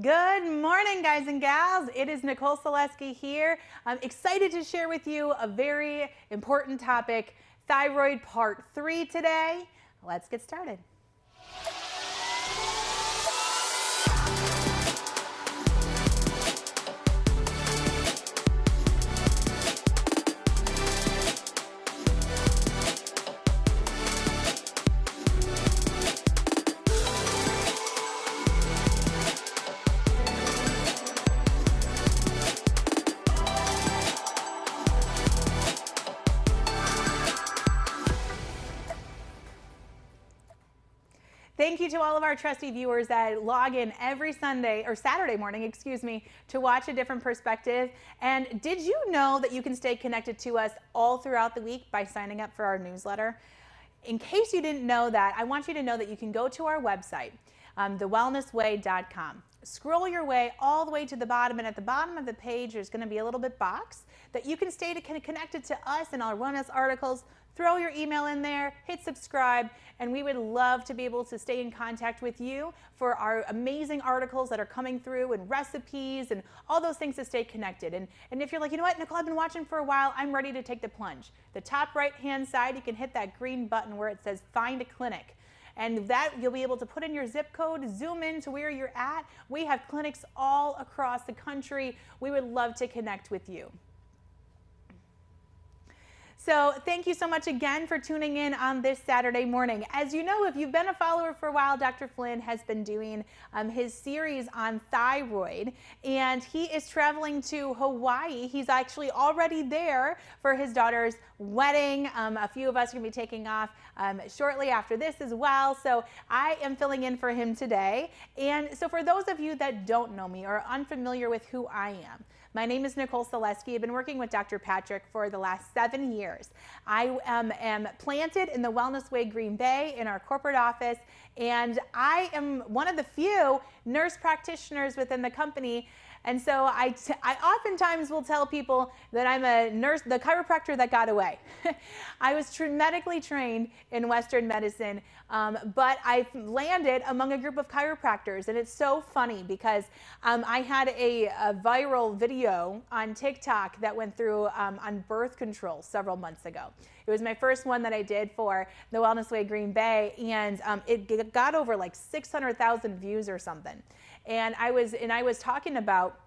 Good morning, guys and gals. It is Nicole Saleske here. I'm excited to share with you a very important topic, thyroid part 3 today. Let's get started. Thank you to all of our trusty viewers that log in every Sunday or Saturday morning, to watch a different perspective. And did you know that you can stay connected to us all throughout the week by signing up for our newsletter? In case you didn't know that, I want you to know that you can go to our website, thewellnessway.com. Scroll your way all the way to the bottom, and at the bottom of the page, there's going to be a little bit box that you can stay connected to us and our wellness articles. Throw your email in there, hit subscribe, and we would love to be able to stay in contact with you for our amazing articles that are coming through and recipes and all those things to stay connected. And if you're like, you know what, Nicole, I've been watching for a while, I'm ready to take the plunge. The top right-hand side, you can hit that green button where it says Find a Clinic. And that you'll be able to put in your zip code, zoom in to where you're at. We have clinics all across the country. We would love to connect with you. So thank you so much again for tuning in on this Saturday morning. As you know, if you've been a follower for a while, Dr. Flynn has been doing his series on thyroid, and he is traveling to Hawaii. He's actually already there for his daughter's wedding. A few of us are going to be taking off shortly after this as well. So I am filling in for him today. And so for those of you that don't know me or are unfamiliar with who I am, my name is Nicole Saleske. I've been working with Dr. Patrick for the last 7 years. I am planted in the Wellness Way, Green Bay in our corporate office, and I am one of the few nurse practitioners within the company. And so I oftentimes will tell people that I'm a nurse, the chiropractor that got away. I was medically trained in Western medicine, but I landed among a group of chiropractors. And it's so funny because I had a viral video on TikTok that went through on birth control several months ago. It was my first one that I did for the Wellness Way Green Bay, and it got over like 600,000 views or something. And I was talking about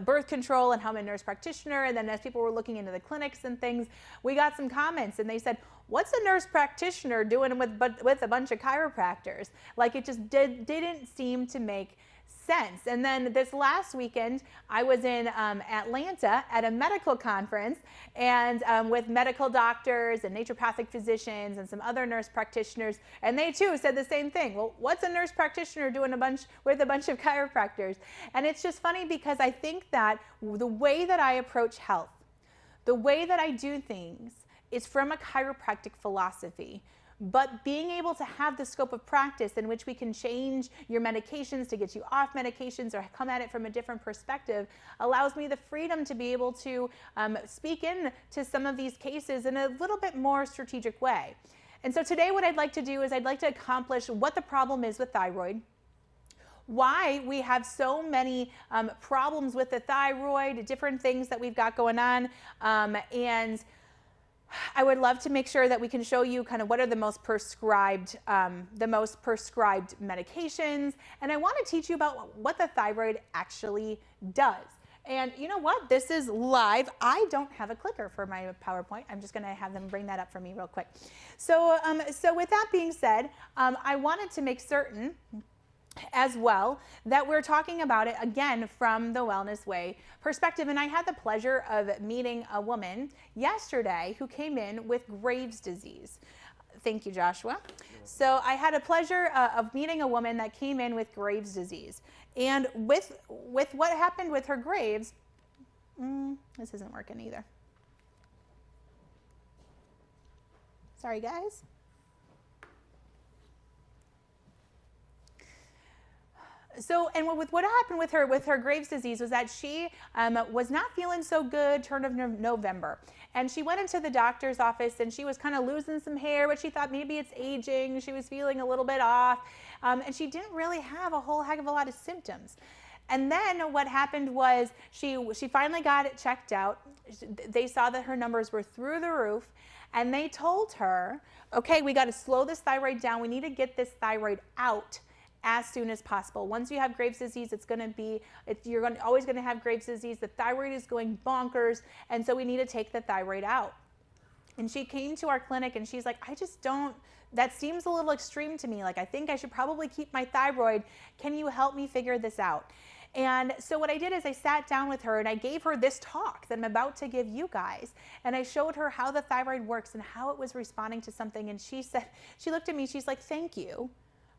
birth control and how I'm a nurse practitioner, and then as people were looking into the clinics and things, we got some comments, and they said, what's a nurse practitioner doing with a bunch of chiropractors? Like, it just didn't seem to make sense. And then this last weekend, I was in Atlanta at a medical conference, and with medical doctors and naturopathic physicians and some other nurse practitioners, and they too said the same thing. Well, what's a nurse practitioner doing with a bunch of chiropractors? And it's just funny because I think that the way that I approach health, the way that I do things is from a chiropractic philosophy. But being able to have the scope of practice in which we can change your medications to get you off medications or come at it from a different perspective allows me the freedom to be able to speak in to some of these cases in a little bit more strategic way. And so today what I'd like to do is I'd like to accomplish what the problem is with thyroid, why we have so many problems with the thyroid, different things that we've got going on, and I would love to make sure that we can show you kind of what are the most prescribed medications, and I want to teach you about what the thyroid actually does. And you know what? This is live. I don't have a clicker for my PowerPoint. I'm just going to have them bring that up for me real quick. So, with that being said, I wanted to make certain as well that we're talking about it again from the Wellness Way perspective. And I had the pleasure of meeting a woman yesterday who came in with Graves' disease. Thank you, Joshua. So I had a pleasure of meeting a woman that came in with Graves' disease. And with what happened with her Graves, this isn't working either. Sorry, guys. So, and what happened with her Graves' disease was that she was not feeling so good turn of November. And she went into the doctor's office and she was kind of losing some hair, but she thought maybe it's aging. She was feeling a little bit off. And she didn't really have a whole heck of a lot of symptoms. And then what happened was she finally got it checked out. They saw that her numbers were through the roof. And they told her, okay, we got to slow this thyroid down. We need to get this thyroid out as soon as possible. Once you have Graves' disease, you're always going to have Graves' disease. The thyroid is going bonkers, and so we need to take the thyroid out. And she came to our clinic, and she's like, I just don't, that seems a little extreme to me. Like, I think I should probably keep my thyroid. Can you help me figure this out? And so what I did is I sat down with her and I gave her this talk that I'm about to give you guys. And I showed her how the thyroid works and how it was responding to something. And she said, she looked at me, she's like, thank you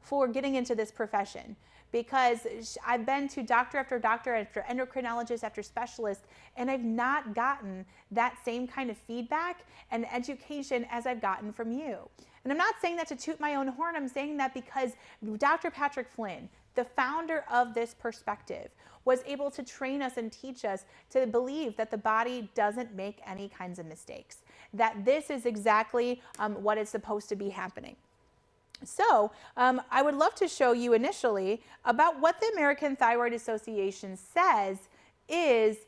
for getting into this profession, because I've been to doctor after endocrinologist after specialist, and I've not gotten that same kind of feedback and education as I've gotten from you. And I'm not saying that to toot my own horn. I'm saying that because Dr. Patrick Flynn, the founder of this perspective, was able to train us and teach us to believe that the body doesn't make any kinds of mistakes, that this is exactly what is supposed to be happening. So I would love to show you initially about what the American Thyroid Association says is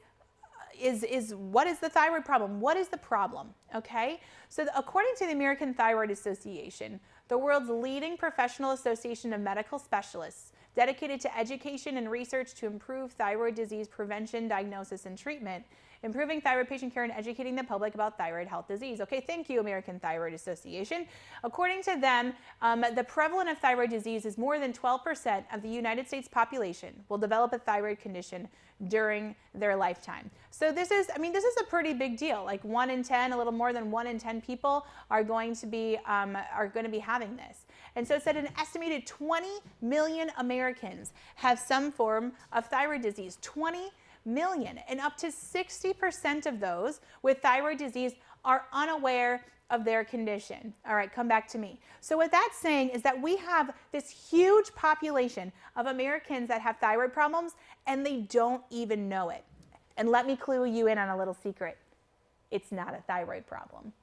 what is the thyroid problem? What is the problem? Okay, so according to the American Thyroid Association, the world's leading professional association of medical specialists dedicated to education and research to improve thyroid disease prevention, diagnosis, and treatment, improving thyroid patient care and educating the public about thyroid health disease. Okay, thank you, American Thyroid Association. According to them, the prevalence of thyroid disease is more than 12% of the United States population will develop a thyroid condition during their lifetime. So this is a pretty big deal. Like 1 in 10, a little more than 1 in 10 people are going to be having this. And so it said an estimated 20 million Americans have some form of thyroid disease. 20 million, and up to 60% of those with thyroid disease are unaware of their condition. All right, come back to me. So what that's saying is that we have this huge population of Americans that have thyroid problems and they don't even know it. And let me clue you in on a little secret. It's not a thyroid problem.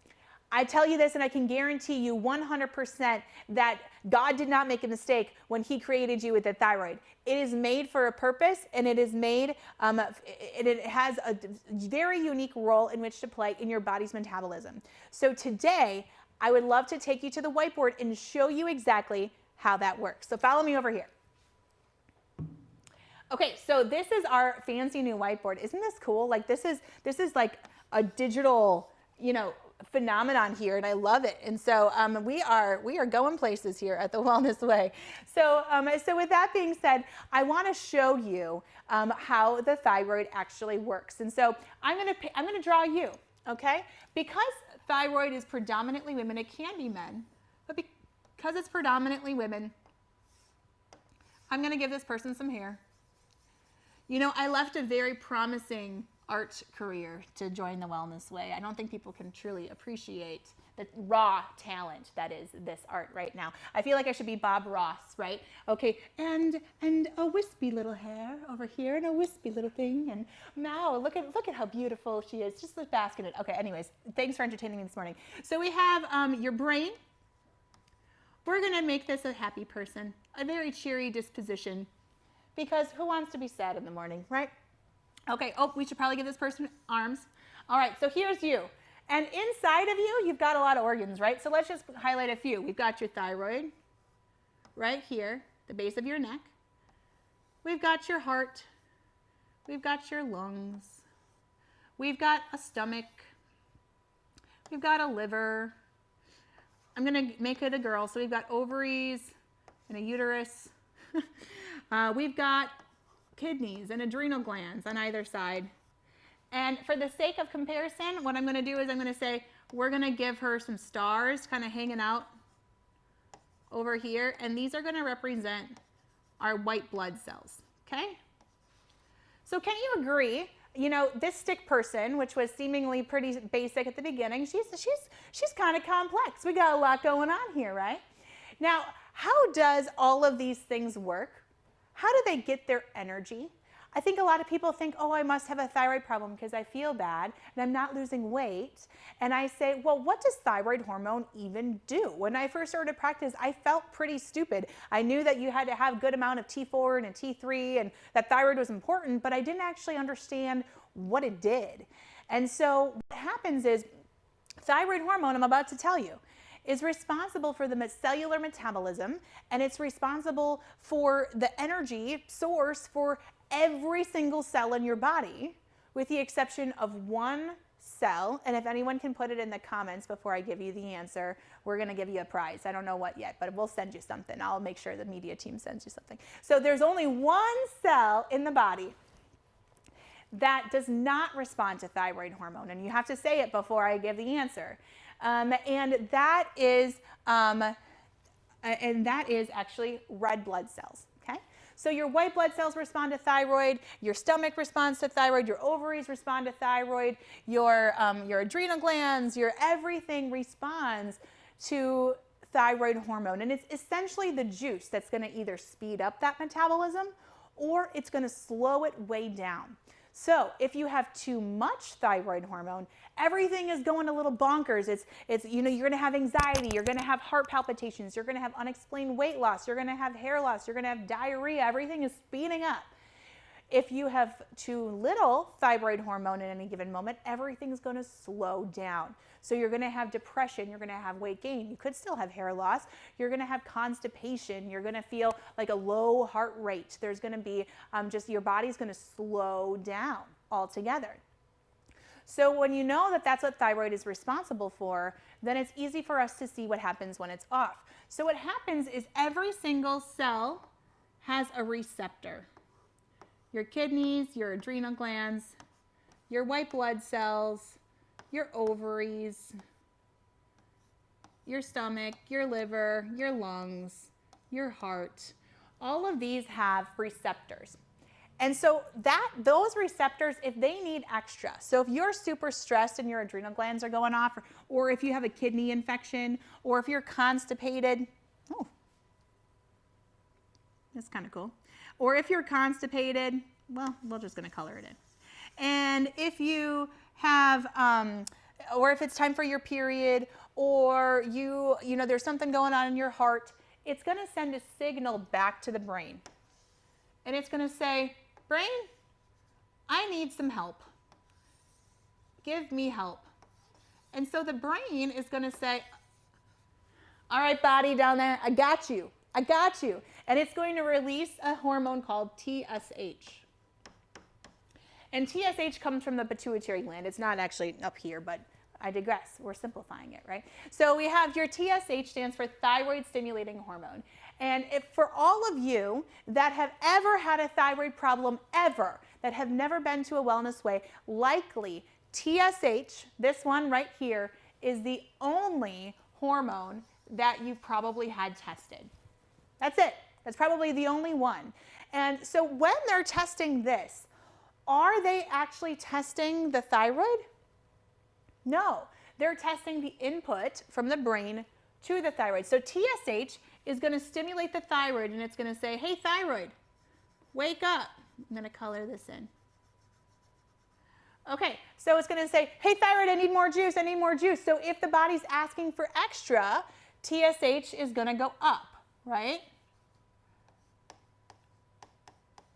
I tell you this, and I can guarantee you 100% that God did not make a mistake when he created you with the thyroid. It is made for a purpose, and it is made, it has a very unique role in which to play in your body's metabolism. So today, I would love to take you to the whiteboard and show you exactly how that works. So follow me over here. Okay, so this is our fancy new whiteboard. Isn't this cool? Like this is like a digital, phenomenon here, and I love it. And so we are going places here at the Wellness Way. So so with that being said, I want to show you how the thyroid actually works. And so I'm gonna draw you, okay? Because thyroid is predominantly women, it can be men, but because it's predominantly women, I'm gonna give this person some hair. I left a very promising art career to join the Wellness Way. I don't think people can truly appreciate the raw talent that is this art right now. I feel like I should be Bob Ross, right? Okay, and a wispy little hair over here and a wispy little thing, and now look at how beautiful she is. Just bask in it. Okay, anyways, thanks for entertaining me this morning. So we have your brain. We're gonna make this a happy person, a very cheery disposition, because who wants to be sad in the morning, right? Okay, we should probably give this person arms. All right, so here's you. And inside of you, you've got a lot of organs, right? So let's just highlight a few. We've got your thyroid right here, the base of your neck. We've got your heart. We've got your lungs. We've got a stomach. We've got a liver. I'm gonna make it a girl. So we've got ovaries and a uterus. We've got kidneys and adrenal glands on either side. And for the sake of comparison, what I'm going to do is I'm going to say we're going to give her some stars kind of hanging out over here, and these are going to represent our white blood cells, okay? So can you agree, this stick person, which was seemingly pretty basic at the beginning, she's kind of complex. We got a lot going on here, right? Now, how does all of these things work? How do they get their energy? I think a lot of people think, oh, I must have a thyroid problem because I feel bad and I'm not losing weight. And I say, well, what does thyroid hormone even do? When I first started practice, I felt pretty stupid. I knew that you had to have a good amount of T4 and T3 and that thyroid was important, but I didn't actually understand what it did. And so what happens is thyroid hormone, I'm about to tell you, is responsible for the cellular metabolism, and it's responsible for the energy source for every single cell in your body, with the exception of one cell. And if anyone can put it in the comments before I give you the answer, we're going to give you a prize. I don't know what yet, but we'll send you something. I'll make sure the media team sends you something. So there's only one cell in the body that does not respond to thyroid hormone, and you have to say it before I give the answer. And that is actually red blood cells. Okay, so your white blood cells respond to thyroid, your stomach responds to thyroid, your ovaries respond to thyroid, your adrenal glands, your everything responds to thyroid hormone, and it's essentially the juice that's going to either speed up that metabolism or it's going to slow it way down. So if you have too much thyroid hormone, everything is going a little bonkers. It's you're going to have anxiety, you're going to have heart palpitations, you're going to have unexplained weight loss, you're going to have hair loss, you're going to have diarrhea, everything is speeding up. If you have too little thyroid hormone at any given moment, everything's going to slow down. So you're going to have depression, you're going to have weight gain, you could still have hair loss, you're going to have constipation, you're going to feel like a low heart rate. There's going to be just your body's going to slow down altogether. So when you know that that's what thyroid is responsible for, then it's easy for us to see what happens when it's off. So what happens is every single cell has a receptor. Your kidneys, your adrenal glands, your white blood cells, your ovaries, your stomach, your liver, your lungs, your heart, all of these have receptors. And so those receptors, if they need extra, so if you're super stressed and your adrenal glands are going off, or if you have a kidney infection, or if you're constipated, oh, that's kind of cool. Or if you're constipated, well, we're just going to color it in. And if you have, or if it's time for your period, or you know there's something going on in your heart, it's going to send a signal back to the brain. And it's going to say, brain, I need some help. Give me help. And so the brain is going to say, all right, body down there, I got you. I got you. And it's going to release a hormone called TSH. And TSH comes from the pituitary gland. It's not actually up here, but I digress. We're simplifying it, right? So we have your TSH stands for thyroid stimulating hormone. And if for all of you that have ever had a thyroid problem ever, that have never been to a wellness way, likely TSH, this one right here, is the only hormone that you've probably had tested. That's it. That's probably the only one. And so when they're testing this, are they actually testing the thyroid? No, they're testing the input from the brain to the thyroid. So TSH is going to stimulate the thyroid, and it's going to say, hey, thyroid, wake up. I'm going to color this in. Okay, so it's going to say, hey, thyroid, I need more juice. I need more juice. So if the body's asking for extra, TSH is going to go up, right?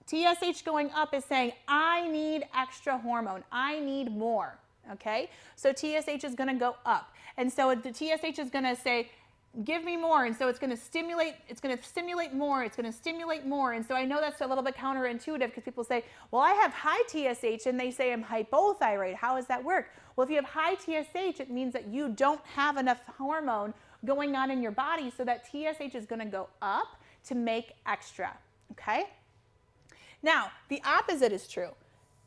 TSH going up is saying, I need extra hormone. I need more, okay? So TSH is going to go up. And so the TSH is going to say, give me more. And so it's going to stimulate more. It's going to stimulate more. And so I know that's a little bit counterintuitive because people say, well, I have high TSH, and they say I'm hypothyroid. How does that work? Well, if you have high TSH, it means that you don't have enough hormone going on in your body, so that TSH is going to go up to make extra, okay? Now, the opposite is true.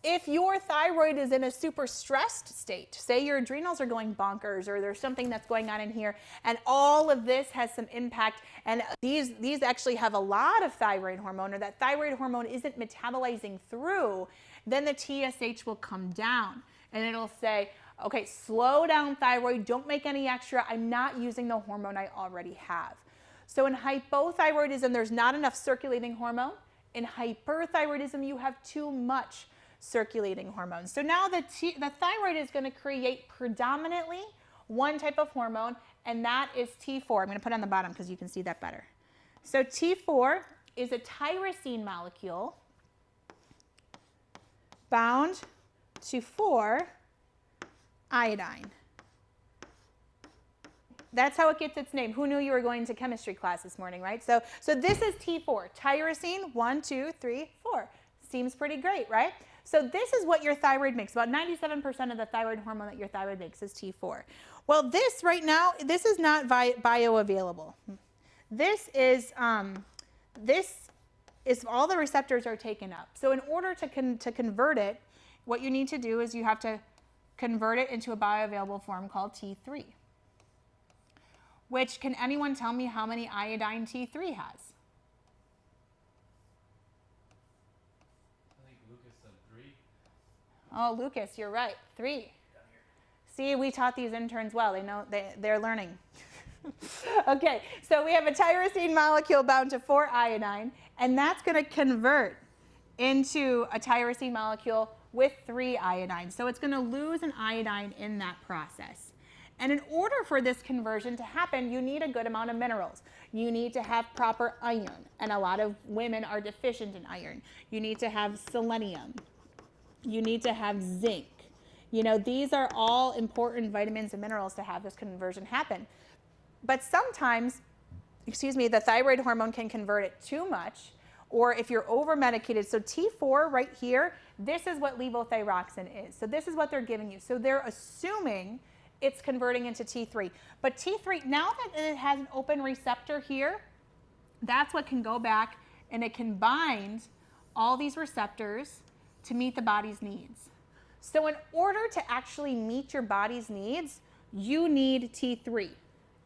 If your thyroid is in a super stressed state, say your adrenals are going bonkers, or there's something that's going on in here, and all of this has some impact, and these actually have a lot of thyroid hormone, or that thyroid hormone isn't metabolizing through, then the TSH will come down, and it'll say, okay, slow down thyroid, don't make any extra, I'm not using the hormone I already have. So in hypothyroidism, there's not enough circulating hormone, In hyperthyroidism, you have too much circulating hormones. So now the thyroid is going to create predominantly one type of hormone, and that is T4. I'm going to put it on the bottom because you can see that better. So T4 is a tyrosine molecule bound to 4-iodine. That's how it gets its name. Who knew you were going to chemistry class this morning, right? So this is T4, tyrosine, 1, 2, 3, 4. Seems pretty great, right? So this is what your thyroid makes. About 97% of the thyroid hormone that your thyroid makes is T4. Well, this right now, this is not bioavailable. This is all the receptors are taken up. So in order to convert it, what you need to do is you have to convert it into a bioavailable form called T3. Which, can anyone tell me how many iodine T3 has? I think Lucas said 3. Oh, Lucas, you're right. 3. See, we taught these interns well. They know they're learning. Okay, so we have a tyrosine molecule bound to 4-iodine, and that's going to convert into a tyrosine molecule with 3-iodine. So it's going to lose an iodine in that process. And in order for this conversion to happen, you need a good amount of minerals. You need to have proper iron, and a lot of women are deficient in iron. You need to have selenium. You need to have zinc. You know, these are all important vitamins and minerals to have this conversion happen. But sometimes, the thyroid hormone can convert it too much, or if you're over-medicated. So T4 right here, this is what levothyroxine is. So this is what they're giving you. So they're assuming it's converting into T3. But T3, now that it has an open receptor here, that's what can go back and it can bind all these receptors to meet the body's needs. So in order to actually meet your body's needs, you need T3,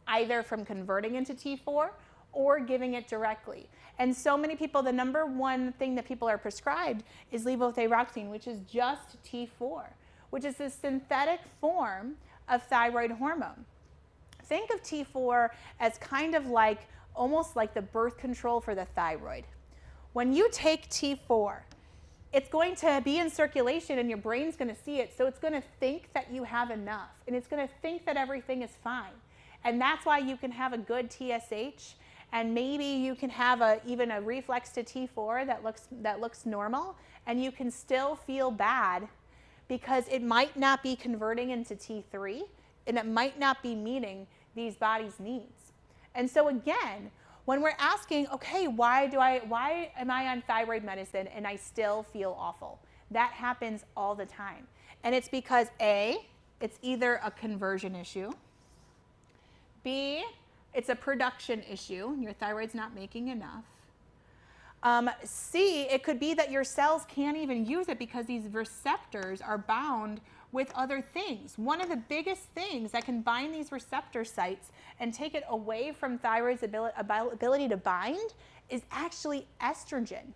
either from converting into T4 or giving it directly. And so many people, the number one thing that people are prescribed is levothyroxine, which is just T4, which is a synthetic form of thyroid hormone. Think of T4 as kind of like, almost like the birth control for the thyroid. When you take T4, it's going to be in circulation and your brain's going to see it, so it's going to think that you have enough, and it's going to think that everything is fine. And that's why you can have a good TSH, and maybe you can have even a reflex to T4 that looks normal, and you can still feel bad because it might not be converting into T3, and it might not be meeting these body's needs. And so again, when we're asking, okay, why am I on thyroid medicine and I still feel awful? That happens all the time. And it's because A, it's either a conversion issue, B, it's a production issue, your thyroid's not making enough. C, it could be that your cells can't even use it because these receptors are bound with other things. One of the biggest things that can bind these receptor sites and take it away from thyroid's ability to bind is actually estrogen.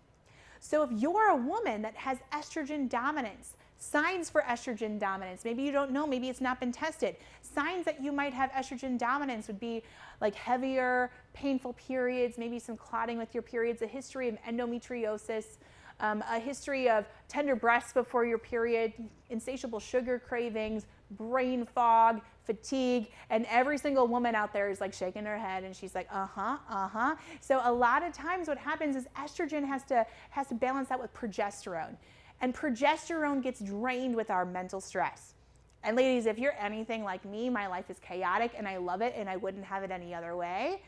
So if you're a woman that has estrogen dominance, signs for estrogen dominance, maybe you don't know, maybe it's not been tested. Signs that you might have estrogen dominance would be like heavier, painful periods, maybe some clotting with your periods, a history of endometriosis, a history of tender breasts before your period, insatiable sugar cravings, brain fog, fatigue, and every single woman out there is like shaking her head and she's like, So a lot of times what happens is estrogen has to balance out with progesterone. And progesterone gets drained with our mental stress. And ladies, if you're anything like me, my life is chaotic and I love it and I wouldn't have it any other way.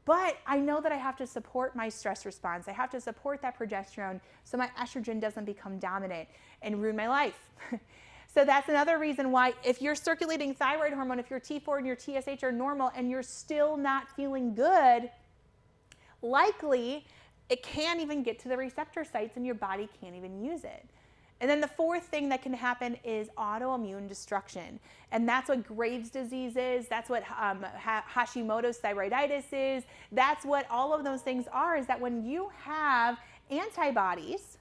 But I know that I have to support my stress response. I have to support that progesterone so my estrogen doesn't become dominant and ruin my life. So that's another reason why if you're circulating thyroid hormone, if your T4 and your TSH are normal and you're still not feeling good, likely it can't even get to the receptor sites and your body can't even use it. And then the fourth thing that can happen is autoimmune destruction. And that's what Graves' disease is. That's what Hashimoto's thyroiditis is. That's what all of those things are, is that when you have antibodies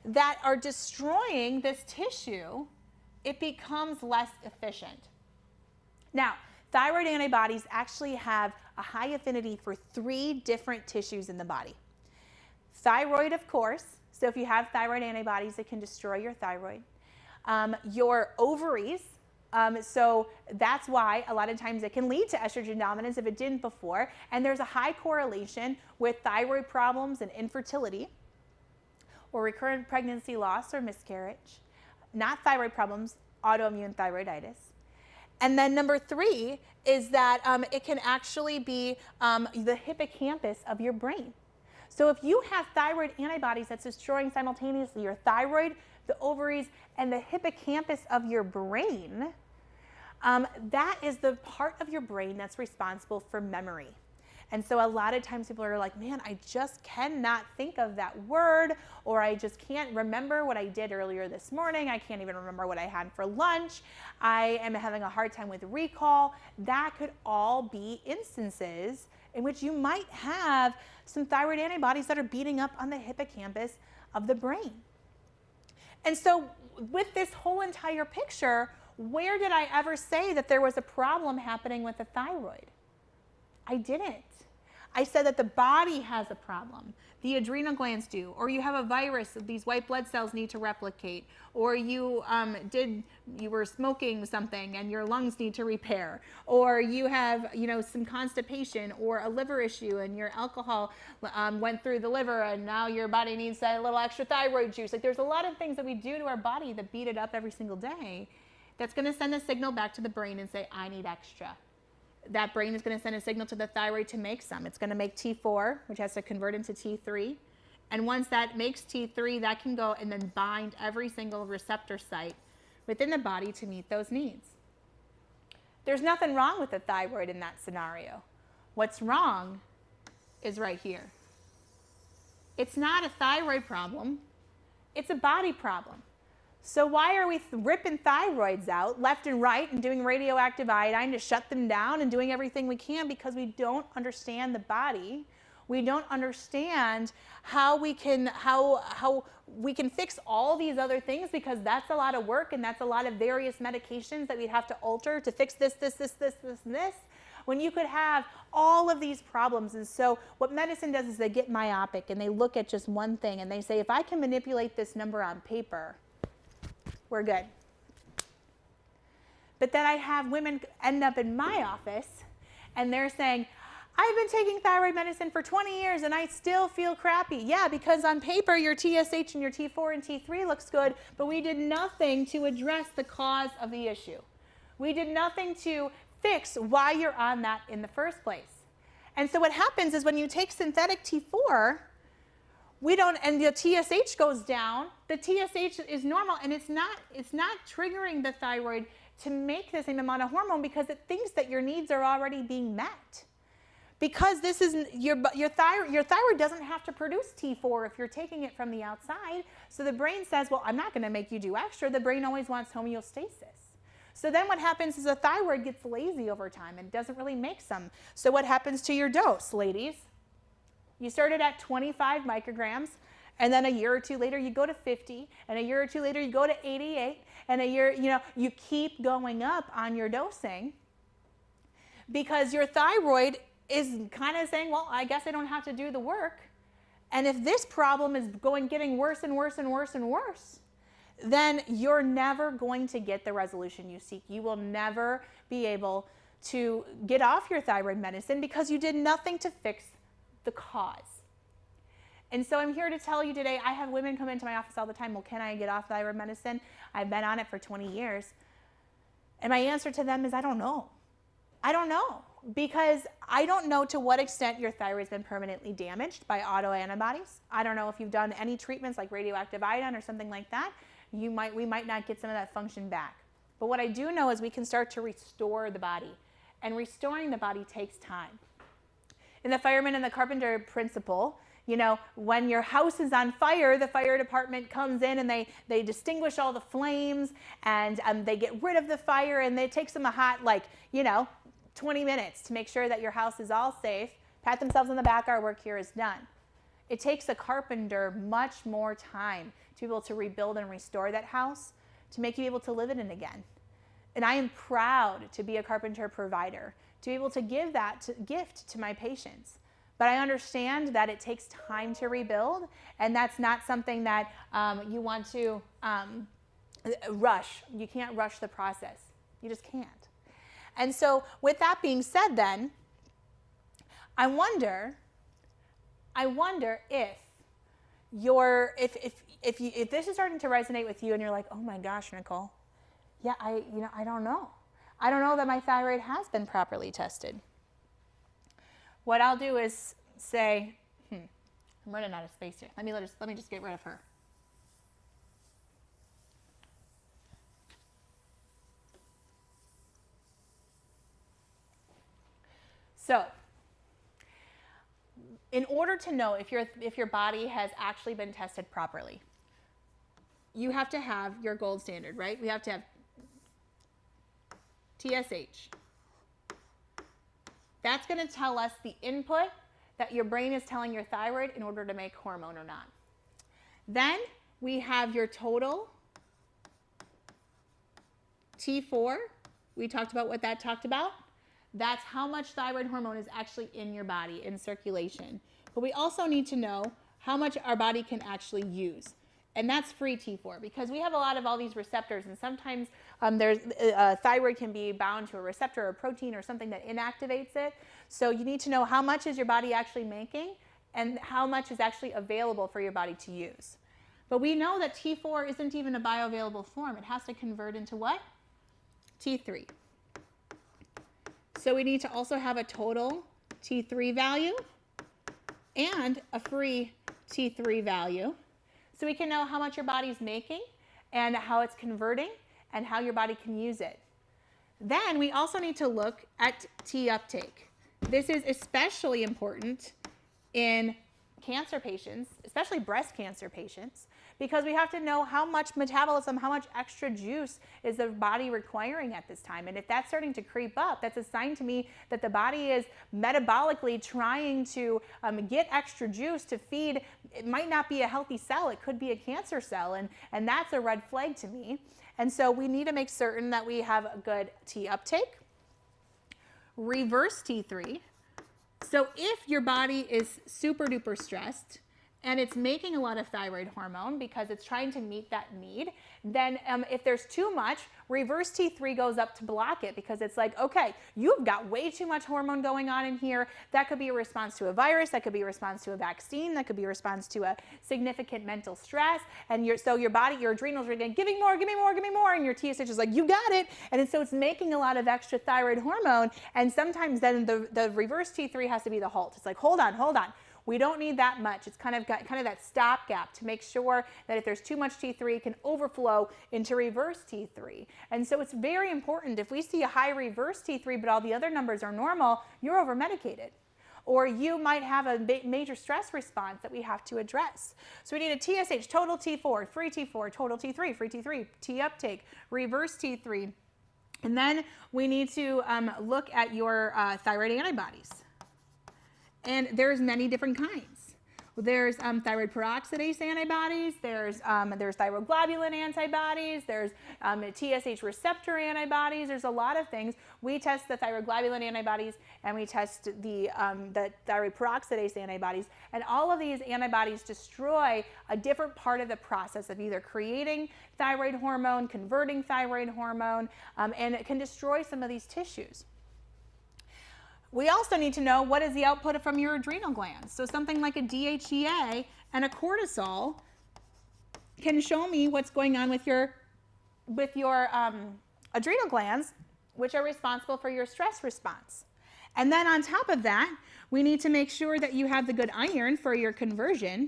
that are destroying this tissue, it becomes less efficient. Now, thyroid antibodies actually have a high affinity for 3 different tissues in the body. Thyroid, of course. So if you have thyroid antibodies, it can destroy your thyroid. Your ovaries. So that's why a lot of times it can lead to estrogen dominance if it didn't before. And there's a high correlation with thyroid problems and infertility, or recurrent pregnancy loss or miscarriage. Not thyroid problems, autoimmune thyroiditis. And then number 3 is that it can actually be the hippocampus of your brain. So if you have thyroid antibodies that's destroying simultaneously your thyroid, the ovaries, and the hippocampus of your brain, that is the part of your brain that's responsible for memory. And so a lot of times people are like, man, I just cannot think of that word, or I just can't remember what I did earlier this morning. I can't even remember what I had for lunch. I am having a hard time with recall. That could all be instances in which you might have some thyroid antibodies that are beating up on the hippocampus of the brain. And so with this whole entire picture, where did I ever say that there was a problem happening with the thyroid? I didn't. I said that the body has a problem. The adrenal glands do, or you have a virus, these white blood cells need to replicate, or you were smoking something and your lungs need to repair, or you have, some constipation or a liver issue and your alcohol went through the liver and now your body needs a little extra thyroid juice. Like, there's a lot of things that we do to our body that beat it up every single day. That's going to send a signal back to the brain and say, I need extra. That brain is going to send a signal to the thyroid to make some. It's going to make T4, which has to convert into T3. And once that makes T3, that can go and then bind every single receptor site within the body to meet those needs. There's nothing wrong with the thyroid in that scenario. What's wrong is right here. It's not a thyroid problem. It's a body problem. So why are we ripping thyroids out left and right and doing radioactive iodine to shut them down and doing everything we can? Because we don't understand the body. We don't understand how we can fix all these other things, because that's a lot of work and that's a lot of various medications that we'd have to alter to fix this, and this, when you could have all of these problems. And so what medicine does is they get myopic and they look at just one thing and they say, if I can manipulate this number on paper, we're good. But then I have women end up in my office and they're saying, I've been taking thyroid medicine for 20 years and I still feel crappy. Yeah, because on paper your TSH and your T4 and T3 looks good, but we did nothing to address the cause of the issue. We did nothing to fix why you're on that in the first place. And so what happens is when you take synthetic T4, and the TSH goes down, the TSH is normal, and it's not triggering the thyroid to make the same amount of hormone because it thinks that your needs are already being met. Because this is your thyroid doesn't have to produce T4 if you're taking it from the outside. So the brain says, well, I'm not going to make you do extra. The brain always wants homeostasis. So then what happens is the thyroid gets lazy over time and doesn't really make some. So what happens to your dose, ladies? You started at 25 micrograms, and then a year or two later you go to 50, and a year or two later you go to 88, and a year, you keep going up on your dosing because your thyroid is kind of saying, well, I guess I don't have to do the work. And if this problem is getting worse and worse and worse and worse, then you're never going to get the resolution you seek. You will never be able to get off your thyroid medicine because you did nothing to fix the cause. And so I'm here to tell you today, I have women come into my office all the time, well, can I get off thyroid medicine? I've been on it for 20 years. And my answer to them is, I don't know. I don't know, because I don't know to what extent your thyroid's been permanently damaged by autoantibodies. I don't know if you've done any treatments like radioactive iodine or something like that. We might not get some of that function back. But what I do know is we can start to restore the body, and restoring the body takes time. In the fireman and the carpenter principle, when your house is on fire, the fire department comes in and they distinguish all the flames and they get rid of the fire, and it takes them a hot 20 minutes to make sure that your house is all safe, pat themselves on the back, our work here is done. It takes a carpenter much more time to be able to rebuild and restore that house, to make you able to live in it again. And I am proud to be a carpenter provider, to be able to give that gift to my patients. But I understand that it takes time to rebuild, and that's not something that you want to rush. You can't rush the process. You just can't. And so with that being said then, I wonder if if this is starting to resonate with you and you're like, oh my gosh, Nicole, yeah, I don't know. I don't know that my thyroid has been properly tested. What I'll do is say, I'm running out of space here. Let me just get rid of her. So, in order to know if your body has actually been tested properly, you have to have your gold standard, right? We have to have TSH. That's going to tell us the input that your brain is telling your thyroid in order to make hormone or not. Then we have your total T4. We talked about what that talked about. That's how much thyroid hormone is actually in your body, in circulation. But we also need to know how much our body can actually use. And that's free T4, because we have a lot of all these receptors, and sometimes thyroid can be bound to a receptor or a protein or something that inactivates it. So you need to know how much is your body actually making and how much is actually available for your body to use. But we know that T4 isn't even a bioavailable form. It has to convert into what? T3. So we need to also have a total T3 value and a free T3 value, so we can know how much your body's making and how it's converting and how your body can use it. Then we also need to look at T uptake. This is especially important in cancer patients, especially breast cancer patients, because we have to know how much metabolism, how much extra juice is the body requiring at this time. And if that's starting to creep up, that's a sign to me that the body is metabolically trying to get extra juice to feed. It might not be a healthy cell, it could be a cancer cell, and that's a red flag to me. And so we need to make certain that we have a good T uptake. Reverse T3. So if your body is super duper stressed and it's making a lot of thyroid hormone because it's trying to meet that need, then if there's too much, reverse T3 goes up to block it, because it's like, okay, you've got way too much hormone going on in here. That could be a response to a virus, that could be a response to a vaccine, that could be a response to a significant mental stress, and so your body, your adrenals are going, give me more, give me more, give me more, and your TSH is like, you got it, and so it's making a lot of extra thyroid hormone, and sometimes then the reverse T3 has to be the halt. It's like, hold on, hold on. We don't need that much. It's kind of that stopgap to make sure that if there's too much T3, it can overflow into reverse T3. And so it's very important. If we see a high reverse T3, but all the other numbers are normal, you're over-medicated. Or you might have a major stress response that we have to address. So we need a TSH, total T4, free T4, total T3, free T3, T uptake, reverse T3. And then we need to look at your thyroid antibodies. And there's many different kinds. There's thyroid peroxidase antibodies, there's thyroglobulin antibodies, there's TSH receptor antibodies, there's a lot of things. We test the thyroglobulin antibodies and we test the thyroid peroxidase antibodies, and all of these antibodies destroy a different part of the process of either creating thyroid hormone, converting thyroid hormone, and it can destroy some of these tissues. We also need to know what is the output from your adrenal glands. So something like a DHEA and a cortisol can show me what's going on with your adrenal glands, which are responsible for your stress response. And then on top of that, we need to make sure that you have the good iron for your conversion.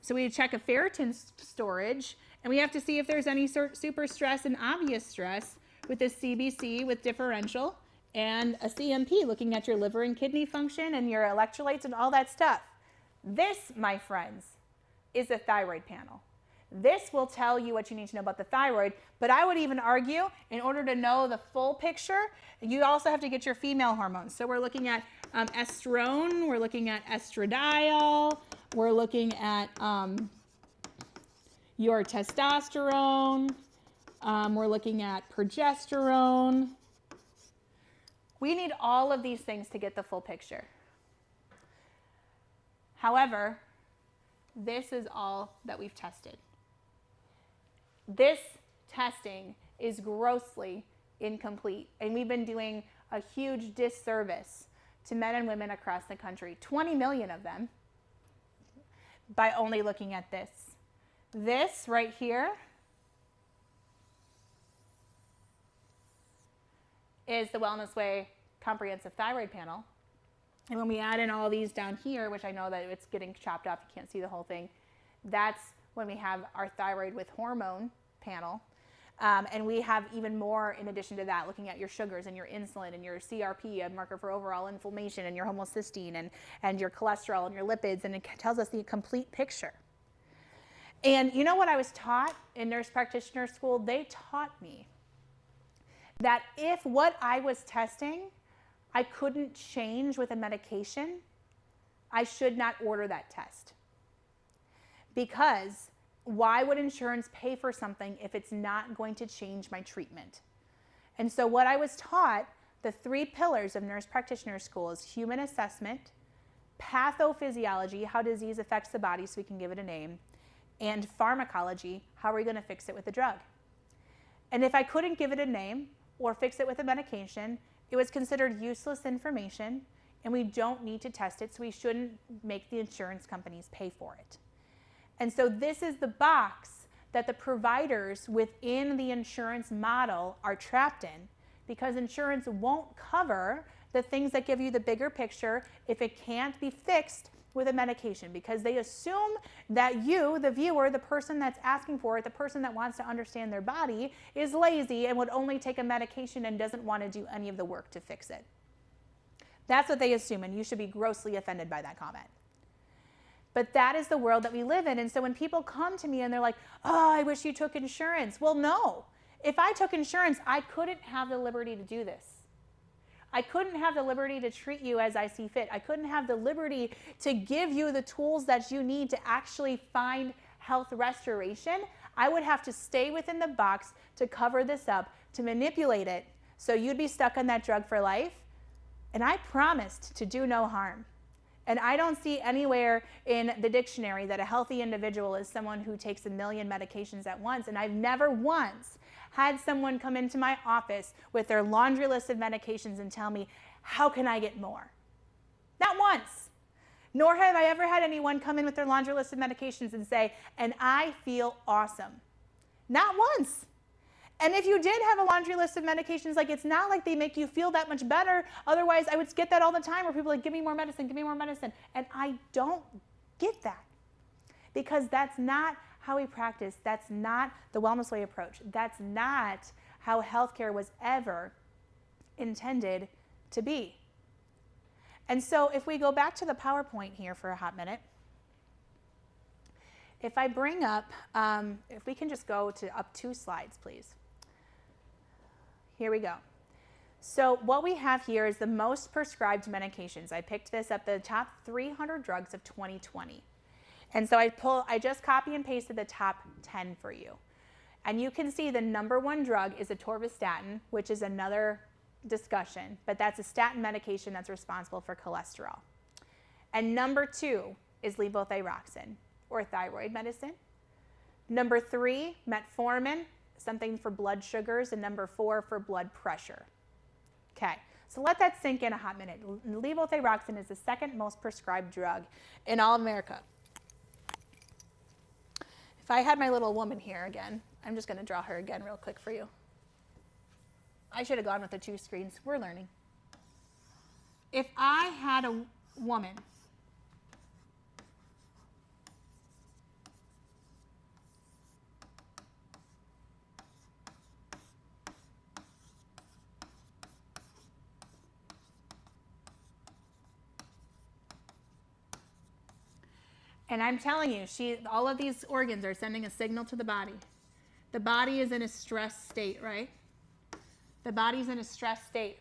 So we check a ferritin storage, and we have to see if there's any super stress and obvious stress with the CBC with differential, and a CMP looking at your liver and kidney function and your electrolytes and all that stuff. This, my friends, is a thyroid panel. This will tell you what you need to know about the thyroid, but I would even argue, in order to know the full picture, you also have to get your female hormones. So we're looking at estrone, we're looking at estradiol, we're looking at your testosterone, we're looking at progesterone. We need all of these things to get the full picture. However, this is all that we've tested. This testing is grossly incomplete, and we've been doing a huge disservice to men and women across the country, 20 million of them, by only looking at this. This right here is the Wellness Way Comprehensive Thyroid Panel. And when we add in all these down here, which I know that it's getting chopped off, you can't see the whole thing, that's when we have our thyroid with hormone panel. And we have even more in addition to that, looking at your sugars and your insulin and your CRP, a marker for overall inflammation, and your homocysteine and your cholesterol and your lipids, and it tells us the complete picture. And you know what I was taught in nurse practitioner school? They taught me that if what I was testing I couldn't change with a medication, I should not order that test. Because why would insurance pay for something if it's not going to change my treatment? And so what I was taught, the 3 pillars of nurse practitioner school is human assessment, pathophysiology, how disease affects the body so we can give it a name, and pharmacology, how are we going to fix it with a drug? And if I couldn't give it a name or fix it with a medication, it was considered useless information, and we don't need to test it, so we shouldn't make the insurance companies pay for it. And so this is the box that the providers within the insurance model are trapped in, because insurance won't cover the things that give you the bigger picture if it can't be fixed with a medication, because they assume that you, the viewer, the person that's asking for it, the person that wants to understand their body, is lazy and would only take a medication and doesn't want to do any of the work to fix it. That's what they assume, and you should be grossly offended by that comment. But that is the world that we live in. And so when people come to me and they're like, oh, I wish you took insurance. Well, no. If I took insurance, I couldn't have the liberty to do this. I couldn't have the liberty to treat you as I see fit. I couldn't have the liberty to give you the tools that you need to actually find health restoration. I would have to stay within the box to cover this up, to manipulate it, so you'd be stuck on that drug for life. And I promised to do no harm. And I don't see anywhere in the dictionary that a healthy individual is someone who takes 1 million medications at once. And I've never once had someone come into my office with their laundry list of medications and tell me, how can I get more? Not once. Nor have I ever had anyone come in with their laundry list of medications and say, and I feel awesome. Not once. And if you did have a laundry list of medications, like, it's not like they make you feel that much better. Otherwise, I would get that all the time where people are like, give me more medicine, give me more medicine. And I don't get that, because that's not how we practice. That's not the Wellness Way approach. That's not how healthcare was ever intended to be. And so if we go back to the PowerPoint here for a hot minute, if I bring up, if we can just go to up 2 slides, please. Here we go. So what we have here is the most prescribed medications. I picked this up, the top 300 drugs of 2020. And so I just copy and pasted the top 10 for you. And you can see the #1 drug is atorvastatin, which is another discussion, but that's a statin medication that's responsible for cholesterol. And #2 is levothyroxine, or thyroid medicine. #3, metformin, something for blood sugars, and #4 for blood pressure. Okay, so let that sink in a hot minute. Levothyroxine is the 2nd most prescribed drug in all of America. If I had my little woman here again, I'm just going to draw her again real quick for you. I should have gone with the 2 screens. We're learning. If I had a woman and I'm telling you, all of these organs are sending a signal to the body. The body is in a stress state, right? The body's in a stress state.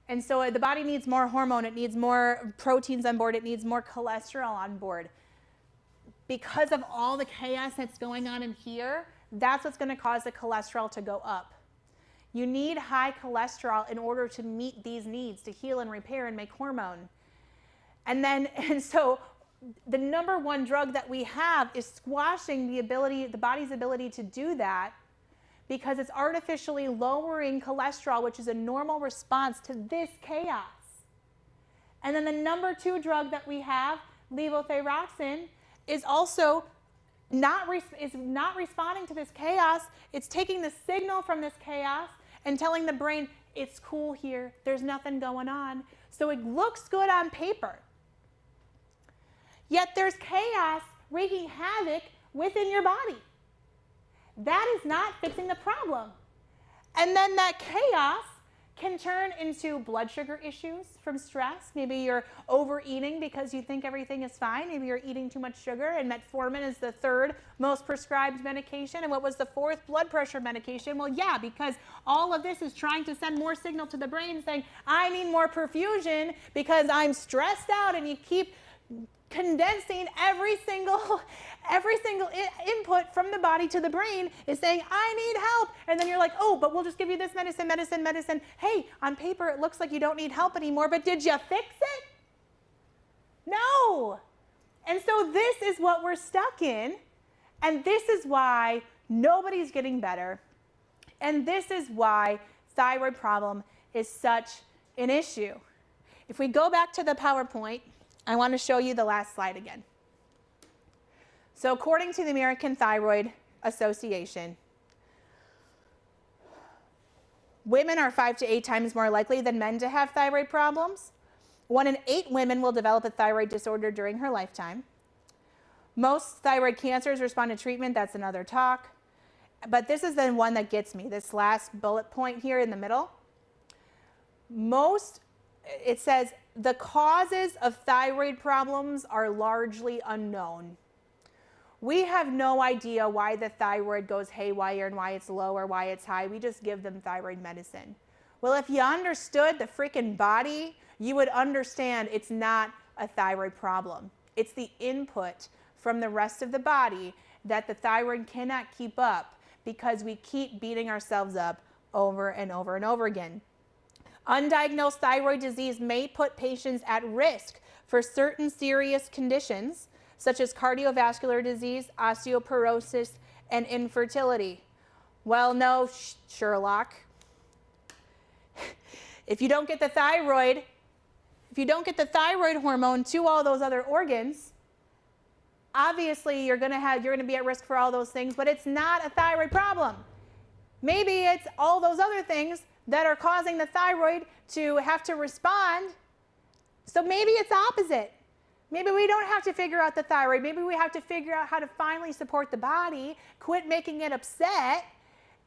And so the body needs more hormone, it needs more proteins on board, it needs more cholesterol on board. Because of all the chaos that's going on in here, that's what's going to cause the cholesterol to go up. You need high cholesterol in order to meet these needs, to heal and repair and make hormone. And so the number one drug that we have is squashing the body's ability to do that, because it's artificially lowering cholesterol, which is a normal response to this chaos. And then the number two drug that we have, levothyroxine, is also not responding to this chaos. It's taking the signal from this chaos and telling the brain, it's cool here, there's nothing going on. So it looks good on paper. Yet there's chaos wreaking havoc within your body. That is not fixing the problem. And then that chaos can turn into blood sugar issues from stress. Maybe you're overeating because you think everything is fine. Maybe you're eating too much sugar, and metformin is the third most prescribed medication. And what was the fourth? Blood pressure medication. Well, yeah, because all of this is trying to send more signal to the brain saying, I need more perfusion because I'm stressed out, and you keep condensing every single input from the body to the brain is saying, I need help. And then you're like, oh, but we'll just give you this medicine. Hey, on paper, it looks like you don't need help anymore, but did you fix it? No. And so this is what we're stuck in. And this is why nobody's getting better. And this is why thyroid problem is such an issue. If we go back to the PowerPoint, I want to show you the last slide again. So according to the American Thyroid Association, women are 5 to 8 times more likely than men to have thyroid problems. 1 in 8 women will develop a thyroid disorder during her lifetime. Most thyroid cancers respond to treatment. That's another talk. But this is the one that gets me, this last bullet point here in the middle. It says, the causes of thyroid problems are largely unknown. We have no idea why the thyroid goes haywire and why it's low or why it's high. We just give them thyroid medicine. Well, if you understood the freaking body, you would understand it's not a thyroid problem. It's the input from the rest of the body that the thyroid cannot keep up because we keep beating ourselves up over and over and over again. Undiagnosed thyroid disease may put patients at risk for certain serious conditions, such as cardiovascular disease, osteoporosis, and infertility. Well, no, Sherlock. If you don't get the thyroid hormone to all those other organs, obviously you're going to be at risk for all those things, but it's not a thyroid problem. Maybe it's all those other things that are causing the thyroid to have to respond. So maybe it's opposite. Maybe we don't have to figure out the thyroid. Maybe we have to figure out how to finally support the body, quit making it upset,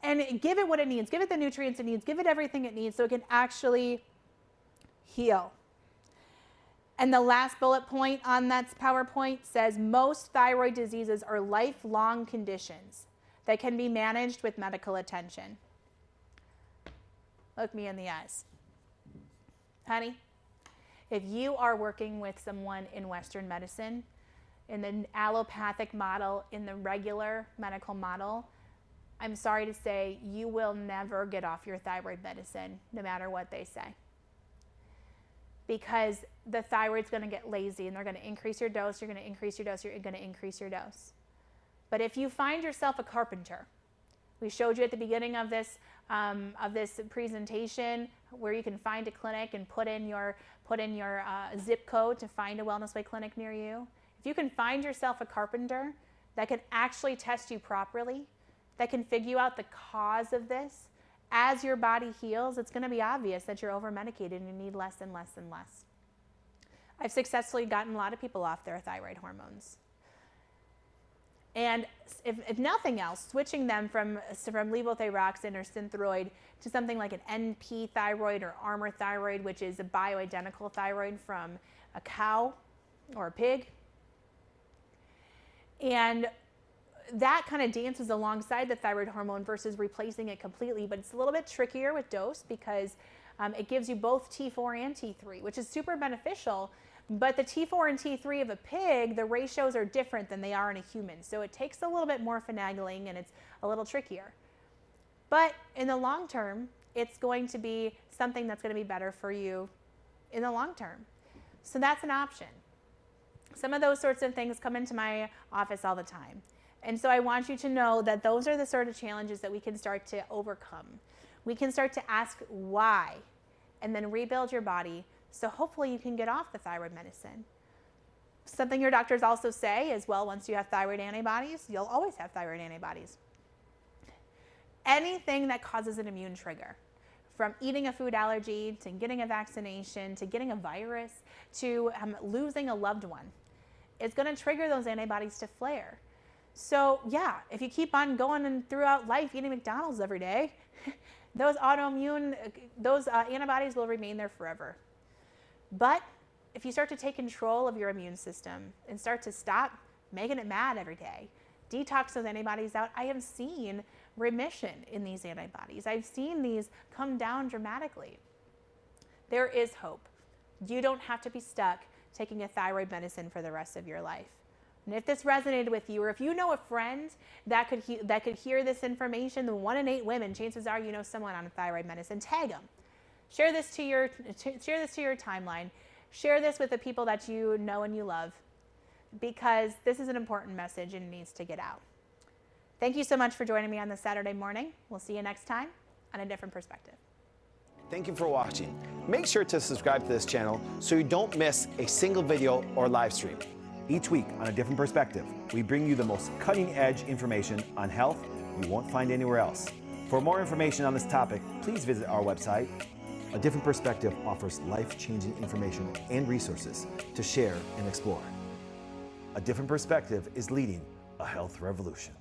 and give it what it needs. Give it the nutrients it needs. Give it everything it needs so it can actually heal. And the last bullet point on that PowerPoint says most thyroid diseases are lifelong conditions that can be managed with medical attention. Look me in the eyes. Honey, if you are working with someone in Western medicine, in the allopathic model, in the regular medical model, I'm sorry to say you will never get off your thyroid medicine, no matter what they say. Because the thyroid's going to get lazy and they're going to increase your dose, you're going to increase your dose, you're going to increase your dose. But if you find yourself a carpenter, we showed you at the beginning of this presentation where you can find a clinic and put in your zip code to find a Wellness Way clinic near you. If you can find yourself a carpenter that can actually test you properly, that can figure out the cause of this, as your body heals, it's going to be obvious that you're over-medicated and you need less and less and less. I've successfully gotten a lot of people off their thyroid hormones. And if nothing else, switching them from levothyroxine or Synthroid to something like an NP thyroid or Armour thyroid, which is a bioidentical thyroid from a cow or a pig. And that kind of dances alongside the thyroid hormone versus replacing it completely, but it's a little bit trickier with dose because it gives you both T4 and T3, which is super beneficial. But the T4 and T3 of a pig, the ratios are different than they are in a human. So it takes a little bit more finagling and it's a little trickier. But in the long term, it's going to be something that's going to be better for you in the long term. So that's an option. Some of those sorts of things come into my office all the time. And so I want you to know that those are the sort of challenges that we can start to overcome. We can start to ask why, and then rebuild your body so hopefully you can get off the thyroid medicine. Something your doctors also say is, well, once you have thyroid antibodies, you'll always have thyroid antibodies. Anything that causes an immune trigger, from eating a food allergy, to getting a vaccination, to getting a virus, to losing a loved one, is going to trigger those antibodies to flare. So yeah, if you keep on going and throughout life eating McDonald's every day, those antibodies will remain there forever. But if you start to take control of your immune system and start to stop making it mad every day, detox those antibodies out, I have seen remission in these antibodies. I've seen these come down dramatically. There is hope. You don't have to be stuck taking a thyroid medicine for the rest of your life. And if this resonated with you, or if you know a friend that could hear this information, the 1 in 8 women, chances are you know someone on a thyroid medicine, tag them. Share this to your timeline. Share this with the people that you know and you love, because this is an important message and it needs to get out. Thank you so much for joining me on this Saturday morning. We'll see you next time on A Different Perspective. Thank you for watching. Make sure to subscribe to this channel so you don't miss a single video or live stream. Each week on A Different Perspective, we bring you the most cutting-edge information on health you won't find anywhere else. For more information on this topic, please visit our website. A Different Perspective offers life-changing information and resources to share and explore. A Different Perspective is leading a health revolution.